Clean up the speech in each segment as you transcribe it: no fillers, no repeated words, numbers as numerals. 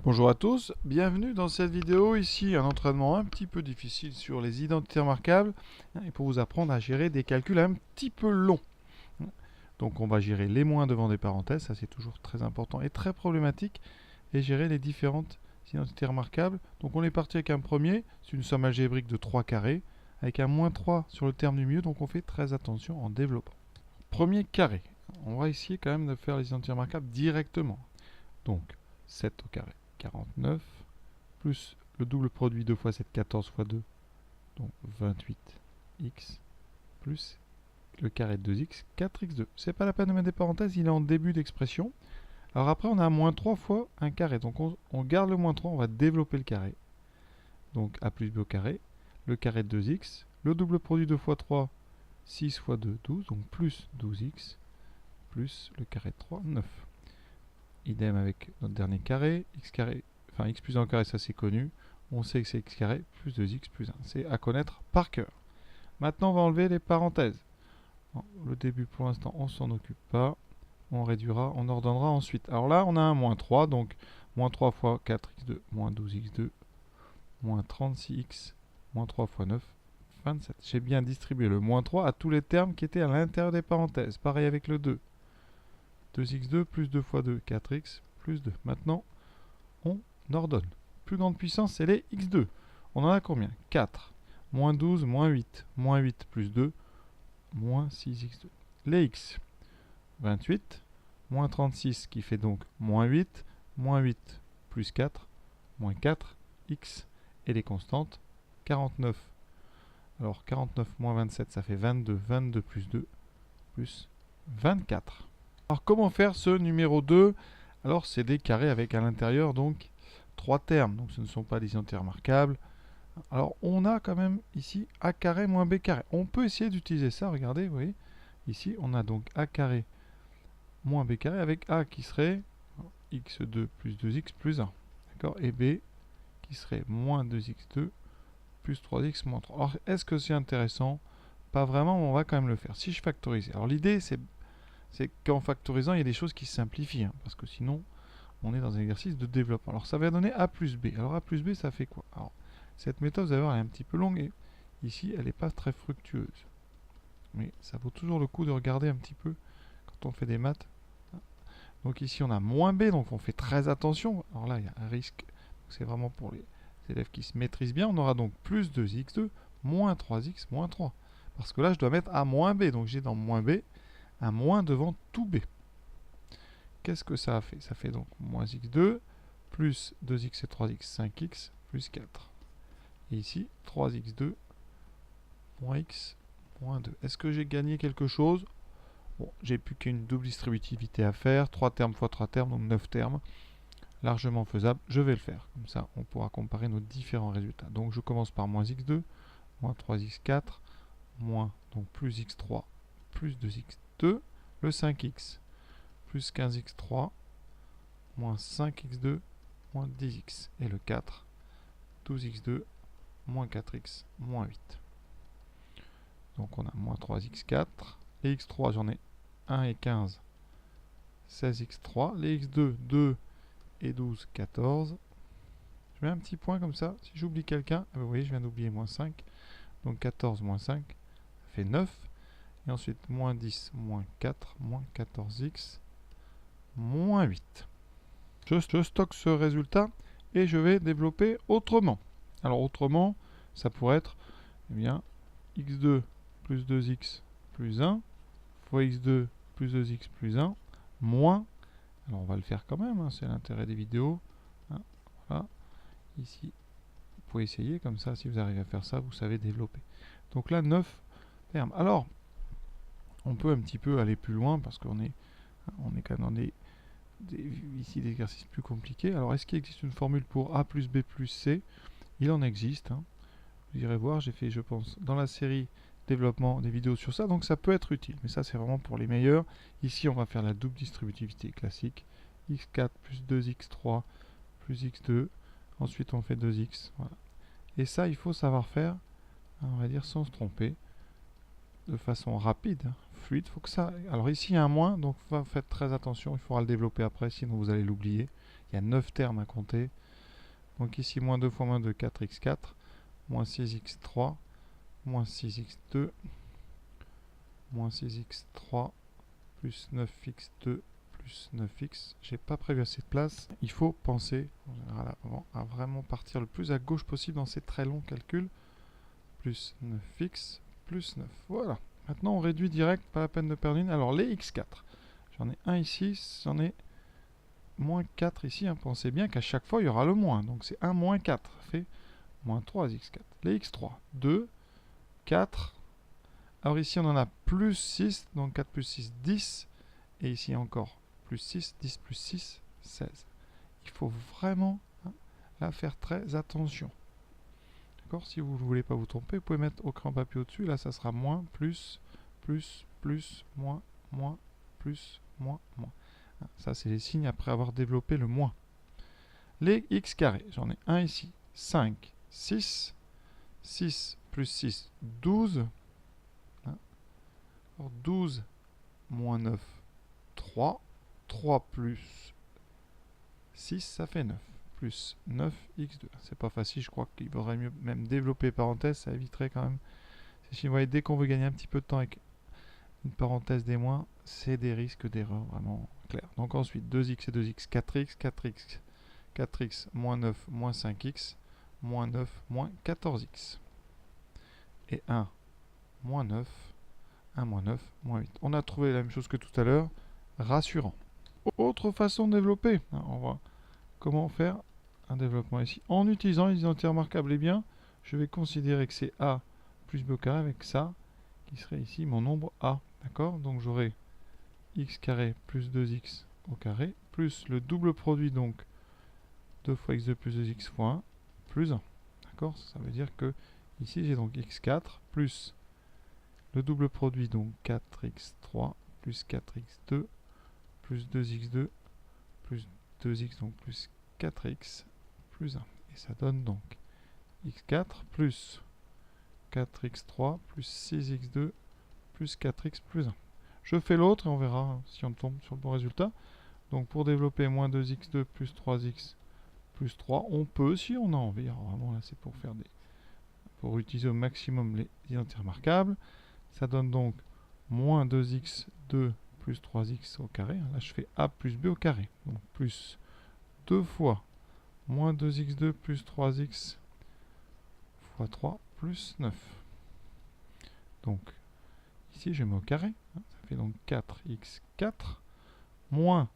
Bonjour à tous, bienvenue dans cette vidéo. Ici un entraînement un petit peu difficile sur les identités remarquables et pour vous apprendre à gérer des calculs un petit peu longs. Donc on va gérer les moins devant des parenthèses, ça c'est toujours très important et très problématique, et gérer les différentes identités remarquables. Donc on est parti avec un premier, c'est une somme algébrique de 3 carrés, avec un moins 3 sur le terme du milieu, donc on fait très attention en développant. Premier carré, on va essayer quand même de faire les identités remarquables directement. Donc 7 au carré, 49, plus le double produit 2 fois 7, 14 fois 2, donc 28x, plus le carré de 2x, 4x2. C'est pas la peine de mettre des parenthèses, il est en début d'expression. Alors après, on a moins 3 fois un carré. Donc on garde le moins 3, on va développer le carré. Donc a plus b au carré, le carré de 2x, le double produit 2 fois 3, 6 fois 2, 12, donc plus 12x, plus le carré de 3, 9. Idem avec notre dernier carré, x carré, enfin x plus 1 au carré, ça c'est connu. On sait que c'est x carré plus 2x plus 1. C'est à connaître par cœur. Maintenant, on va enlever les parenthèses. Bon, le début, pour l'instant, on s'en occupe pas. On réduira, on ordonnera ensuite. Alors là, on a un moins 3, donc moins 3 fois 4x2, moins 12x2, moins 36x, moins 3 fois 9, 27. J'ai bien distribué le moins 3 à tous les termes qui étaient à l'intérieur des parenthèses. Pareil avec le 2. 2x2 plus 2 fois 2, 4x plus 2. Maintenant, on ordonne. Plus grande puissance, c'est les x2. On en a combien? 4. Moins 12, moins 8. Moins 8 plus 2, moins 6x2. Les x. 28. Moins 36 qui fait donc moins 8. Moins 8 plus 4. Moins 4. X. Et les constantes. 49. Alors 49 moins 27, ça fait 22. 22 plus 2 plus 24. Alors comment faire ce numéro 2? Alors c'est des carrés avec à l'intérieur donc 3 termes, donc ce ne sont pas des identités remarquables. Alors on a quand même ici a carré moins b carré. On peut essayer d'utiliser ça, regardez, vous voyez. Ici on a donc a carré moins b carré avec a qui serait x2 plus 2x plus 1. D'accord. Et b qui serait moins 2x2 plus 3x moins 3. Alors est-ce que c'est intéressant? Pas vraiment, mais on va quand même le faire. Si je factorise, alors l'idée c'est qu'en factorisant il y a des choses qui se simplifient, parce que sinon on est dans un exercice de développement. Alors ça va donner a plus b. Alors a plus b, ça fait quoi? Alors cette méthode, vous allez voir, elle est un petit peu longue et ici, elle n'est pas très fructueuse. Mais ça vaut toujours le coup de regarder un petit peu quand on fait des maths. Donc ici, on a moins b, donc on fait très attention. Alors là, il y a un risque. C'est vraiment pour les élèves qui se maîtrisent bien. On aura donc plus 2x2, moins 3x, moins 3. Parce que là, je dois mettre a moins b. Donc j'ai dans moins b un moins devant tout b. Qu'est-ce que ça a fait? Ça fait donc moins x2, plus 2x et 3x, 5x, plus 4. Et ici, 3x2, moins x, moins 2. Est-ce que j'ai gagné quelque chose? Bon, j'ai plus qu'une double distributivité à faire. 3 termes fois 3 termes, donc 9 termes. Largement faisable. Je vais le faire. Comme ça, on pourra comparer nos différents résultats. Donc, je commence par moins x2, moins 3x4, moins, donc plus x3, plus 2x2, le 5x, plus 15x3, moins 5x2, moins 10x. Et le 4, 12x2, moins 4x, moins 8. Donc on a moins 3x4. Les x3, j'en ai 1 et 15, 16x3. Les x2, 2 et 12, 14. Je mets un petit point comme ça. Si j'oublie quelqu'un, vous voyez, je viens d'oublier moins 5. Donc 14 moins 5, ça fait 9. Et ensuite, moins 10, moins 4, moins 14x, moins 8. Je stocke ce résultat et je vais développer autrement. Alors autrement, ça pourrait être, eh bien, x2 plus 2x plus 1 fois x2 plus 2x plus 1 moins, alors on va le faire quand même, hein, c'est l'intérêt des vidéos, hein, voilà, ici, vous pouvez essayer comme ça, si vous arrivez à faire ça, vous savez développer. Donc là, 9 termes. Alors, on peut un petit peu aller plus loin, parce qu'on est quand même dans ici des exercices plus compliqués. Alors, est-ce qu'il existe une formule pour a plus b plus c? Il en existe, hein. Vous irez voir, j'ai fait, je pense, dans la série développement des vidéos sur ça, donc ça peut être utile, mais ça c'est vraiment pour les meilleurs. Ici on va faire la double distributivité classique, x4 plus 2x3 plus x2, ensuite on fait 2x, voilà. Et ça il faut savoir faire, on va dire sans se tromper, de façon rapide, fluide, faut que ça... Alors ici il y a un moins, donc faites très attention, il faudra le développer après, sinon vous allez l'oublier. il y a 9 termes à compter. Donc ici, moins 2 fois moins 2, 4x4, moins 6x3, moins 6x2, moins 6x3, plus 9x2, plus 9x. J'ai pas prévu assez de place. Il faut penser, en général, avant, à vraiment partir le plus à gauche possible dans ces très longs calculs. Plus 9x, plus 9. Voilà. Maintenant, on réduit direct, pas la peine de perdre une. Alors, les x4. J'en ai un ici, j'en ai moins 4 ici. Hein. Pensez bien qu'à chaque fois, il y aura le moins. Donc, c'est 1 moins 4. Ça fait moins 3x4. Les x3, 2, 4. Alors ici, on en a plus 6. Donc, 4 plus 6, 10. Et ici encore, plus 6, 10 plus 6, 16. Il faut vraiment là faire très attention. D'accord? Si vous ne voulez pas vous tromper, vous pouvez mettre au crayon papier au-dessus. Là, ça sera moins, plus, moins, moins, plus, moins, moins. Ça, c'est les signes après avoir développé le moins. Les x carrés, j'en ai un ici. 5, 6, 6 plus 6, 12. Alors 12 moins 9, 3. 3 plus 6, ça fait 9. Plus 9x2. C'est pas facile, je crois qu'il vaudrait mieux même développer parenthèse, ça éviterait quand même. Si vous voyez, dès qu'on veut gagner un petit peu de temps avec une parenthèse des moins, c'est des risques d'erreur vraiment clairs. Donc ensuite, 2x et 2x, 4x, 4x, 4x, moins 9, moins 5x, moins 9, moins 14x. Et 1, moins 9, 1 moins 9, moins 8. On a trouvé la même chose que tout à l'heure, rassurant. Autre façon de développer, on voit comment faire un développement ici. En utilisant les identités remarquables, eh bien, je vais considérer que c'est a plus b au carré avec ça, qui serait ici mon nombre a. D'accord? Donc j'aurai x carré plus 2x au carré, plus le double produit, donc 2 fois x2 plus 2x fois 1, plus 1. D'accord? Ça veut dire que ici j'ai donc x4 plus le double produit, donc 4x3 plus 4x2 plus 2x2 plus 2x, donc plus 4x plus 1. Et ça donne donc x4 plus 4x3 plus 6x2 plus 4x plus 1. Je fais l'autre et on verra si on tombe sur le bon résultat. Donc pour développer moins 2x2 plus 3x plus 3, on peut, si on a envie, alors vraiment là c'est pour faire pour utiliser au maximum les identités remarquables. Ça donne donc moins 2x2 plus 3x au carré. Là je fais a plus b au carré. Donc plus 2 fois moins 2x2 plus 3x fois 3 plus 9. Donc ici je mets au carré. Ça fait donc 4x4 moins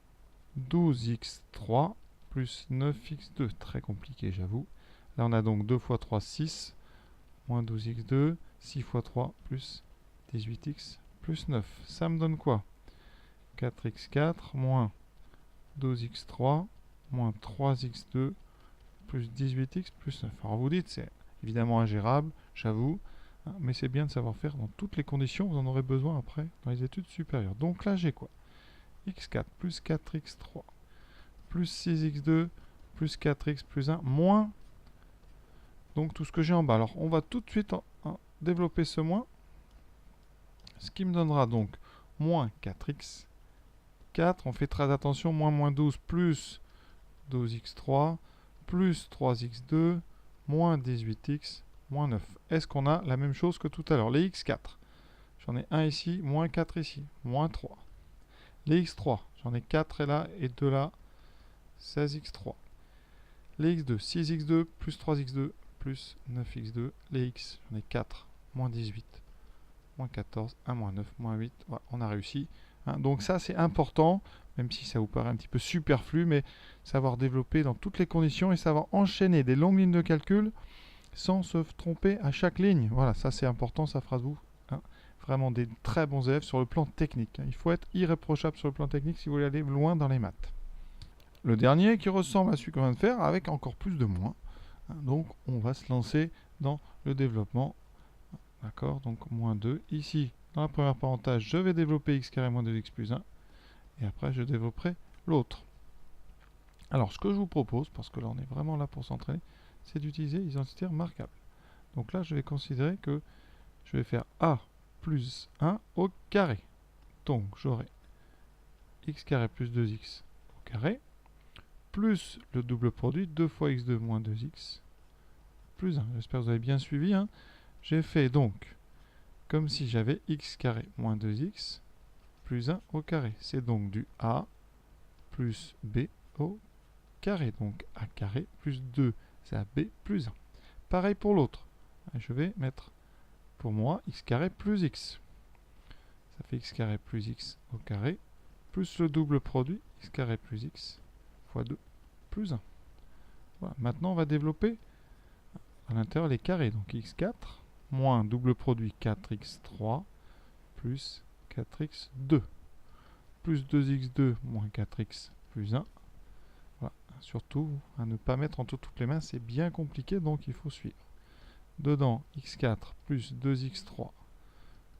12x3 plus 9x2. Très compliqué j'avoue. Là on a donc 2 fois 3, 6. Moins 12x2, 6 fois 3 plus 18x plus 9. Ça me donne quoi? 4x4 moins 12x3 moins 3x2 plus 18x plus 9. Alors vous dites, c'est évidemment ingérable, j'avoue, hein, mais c'est bien de savoir faire dans toutes les conditions, vous en aurez besoin après dans les études supérieures. Donc là j'ai quoi? x4 plus 4x3 plus 6x2 plus 4x plus 1 moins donc tout ce que j'ai en bas. Alors on va tout de suite développer ce moins, ce qui me donnera donc moins 4x 4, on fait très attention, moins 12 plus 12x3 plus 3x2 moins 18x moins 9. Est-ce qu'on a la même chose que tout à l'heure? Les x4, j'en ai 1 ici, moins 4 ici, moins 3. Les x3, j'en ai 4 là et 2 là, 16x3. Les x2, 6x2 plus 3x2 plus 9x2. Les x, j'en ai 4, moins 18, moins 14, 1, moins 9, moins 8. Voilà, on a réussi. Hein, donc ça, c'est important, même si ça vous paraît un petit peu superflu, mais savoir développer dans toutes les conditions et savoir enchaîner des longues lignes de calcul sans se tromper à chaque ligne. Voilà, ça c'est important, ça fera de vous vraiment des très bons élèves sur le plan technique. Il faut être irréprochable sur le plan technique si vous voulez aller loin dans les maths. Le dernier qui ressemble à celui qu'on vient de faire avec encore plus de moins. Donc on va se lancer dans le développement. D'accord, donc moins 2. Ici, dans la première parenthèse, je vais développer x carré moins 2x plus 1. Et après, je développerai l'autre. Alors, ce que je vous propose, parce que là, on est vraiment là pour s'entraîner, c'est d'utiliser les identités remarquables. Donc là, je vais considérer que je vais faire a plus 1 au carré. Donc, j'aurai x carré plus 2x au carré, plus le double produit, 2 fois x2 moins 2x, plus 1. J'espère que vous avez bien suivi. Hein. J'ai fait donc comme si j'avais x carré moins 2x plus 1 au carré. C'est donc du a plus b au carré. Donc a carré plus 2, c'est ab plus 1. Pareil pour l'autre. Je vais mettre pour moi x carré plus x. Ça fait x carré plus x au carré, plus le double produit, x carré plus x fois 2 plus 1. Voilà. Maintenant, on va développer à l'intérieur les carrés. Donc x4 moins double produit 4x3 plus 4x2 plus 2x2 moins 4x plus 1. Voilà. Surtout, à ne pas mettre entre toutes les mains, c'est bien compliqué, donc il faut suivre. Dedans, x4 plus 2x3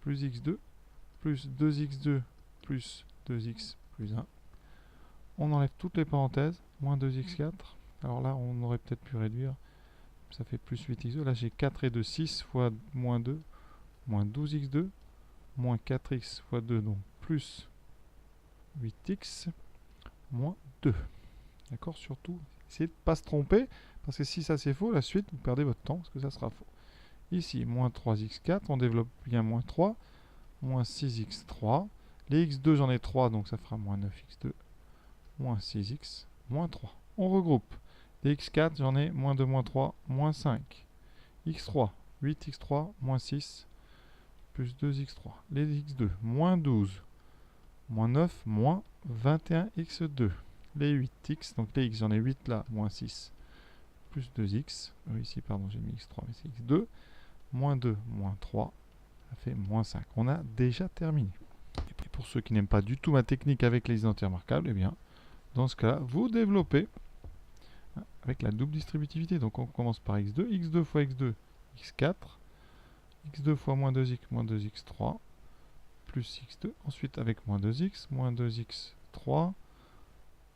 plus x2 plus 2x2 plus 2x plus 1. On enlève toutes les parenthèses, moins 2x4. Alors là, on aurait peut-être pu réduire. Ça fait plus 8x2. Là, j'ai 4 et 2, 6 fois moins 2, moins 12x2, moins 4x fois 2, donc plus 8x, moins 2. D'accord? Surtout, essayez de ne pas se tromper, parce que si ça c'est faux, la suite, vous perdez votre temps, parce que ça sera faux. Ici, moins 3x4, on développe bien moins 3, moins 6x3. Les x2, j'en ai 3, donc ça fera moins 9x2, moins 6x, moins 3. On regroupe. Les x4, j'en ai moins 2, moins 3, moins 5. x3, 8x3, moins 6, plus 2x3. Les x2, moins 12, moins 9, moins 21x2. Les 8x, donc les x, j'en ai 8 là, moins 6, plus 2x. Ici, pardon, j'ai mis x3, mais c'est x2. Moins 2, moins 3, ça fait moins 5. On a déjà terminé. Et pour ceux qui n'aiment pas du tout ma technique avec les identités remarquables, eh bien, dans ce cas-là, vous développez avec la double distributivité. Donc on commence par x2, x2 fois x2, x4, x2 fois moins 2x, moins 2x3, plus x2. Ensuite avec moins 2x, moins 2x3,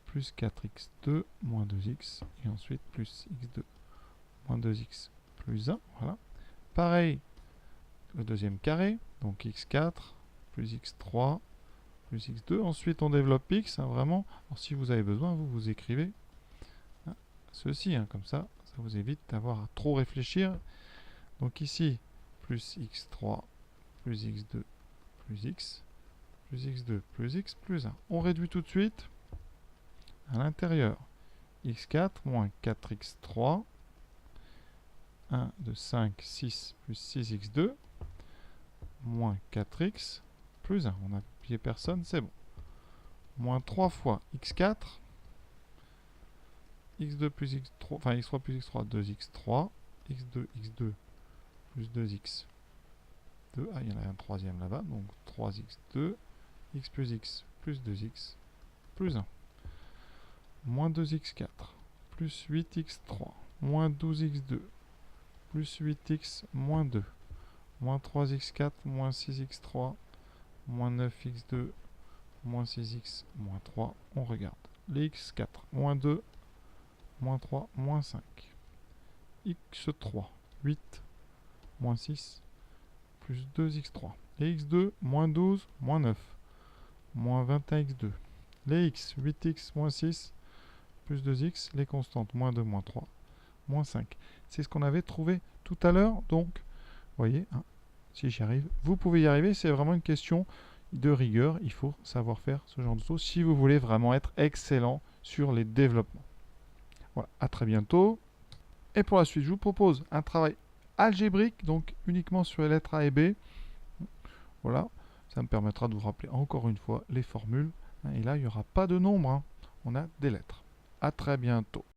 plus 4x2, moins 2x, et ensuite plus x2, moins 2x, plus 1. Voilà. Pareil, le deuxième carré, donc x4, plus x3, plus x2. Ensuite, on développe x, hein, vraiment. Alors, si vous avez besoin, vous écrivez hein, ceci, hein, comme ça vous évite d'avoir à trop réfléchir. Donc ici, plus x3, plus x2, plus x, plus x2, plus x, plus 1. On réduit tout de suite à l'intérieur. x4 moins 4x3, 1, 2, 5, 6, plus 6x2, moins 4x, plus 1. On n'a copié personne, c'est bon. Moins 3 fois x4, x2 plus x3, enfin x3 plus x3, 2x3, x2, x2, plus 2x, 2. Ah, il y en a un troisième là-bas, donc 3x2, x plus x, plus 2x, plus 1. Moins 2x4, plus 8x3, moins 12x2, plus 8x, moins 2, moins 3x4, moins 6x3, moins 9x2, moins 6x, moins 3. On regarde. Les x4, moins 2, moins 3, moins 5. x3, 8, moins 6, plus 2x3. Les x2, moins 12, moins 9, moins 21x2. Les x, 8x, moins 6, plus 2x. Les constantes, moins 2, moins 3, moins 5. C'est ce qu'on avait trouvé tout à l'heure. Donc, vous voyez, hein, si j'y arrive, vous pouvez y arriver. C'est vraiment une question de rigueur. Il faut savoir faire ce genre de choses si vous voulez vraiment être excellent sur les développements. Voilà, à très bientôt. Et pour la suite, je vous propose un travail algébrique, donc uniquement sur les lettres A et B. Voilà, ça me permettra de vous rappeler encore une fois les formules. Et là, il n'y aura pas de nombre, hein. On a des lettres. À très bientôt.